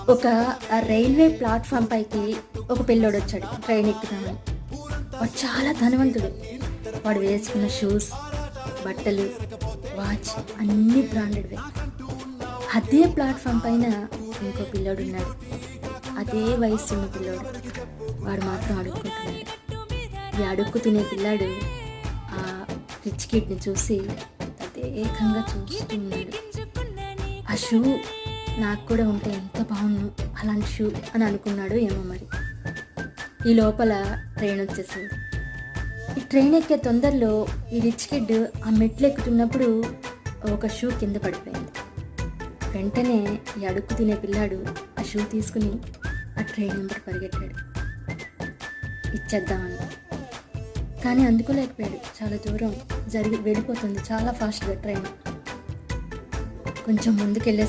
ఒక railway platform పైకి ఒక పిల్లోడు వచ్చాడు ట్రైన్ ఎక్కుదామని. వాడు చాలా ధనవంతుడు. వాడు వేసుకున్న షూస్, బట్టలు, వాచ్ అన్నీ బ్రాండెడ్వే. అదే ప్లాట్ఫామ్ పైన ఇంకో పిల్లోడు ఉన్నాడు. అదే వయసు ఉన్న పిల్లోడు. వాడు మాత్రం అడుక్కుంటున్నాడు. ఈ అడుక్కు తినే పిల్లాడు ఆ రిచ్ కిడ్ని చూసి తదేకంగా చూస్తూ ఉన్నాడు. ఆ షూ నాకు కూడా ఉంటే ఎంత బాగుండు అలాంటి షూ అని అనుకున్నాడు ఏమో మరి. ఈ లోపల ట్రైన్ వచ్చేసింది. ఈ ట్రైన్ ఎక్కే తొందరలో ఈ రిచ్ కిడ్ ఆ మెట్లు ఎక్కుతున్నప్పుడు ఒక షూ కింద పడిపోయింది. వెంటనే ఈ అడుక్కు తినే పిల్లాడు ఆ షూ తీసుకుని ఆ ట్రైన్ నెంబర్ పరిగెట్టాడు ఇచ్చేద్దామని. కానీ అందుకోలేకపోయాడు. చాలా దూరం వెళ్ళిపోతుంది చాలా ఫాస్ట్గా ట్రైన్. కొంచెం ముందుకెళ్ళేసరికి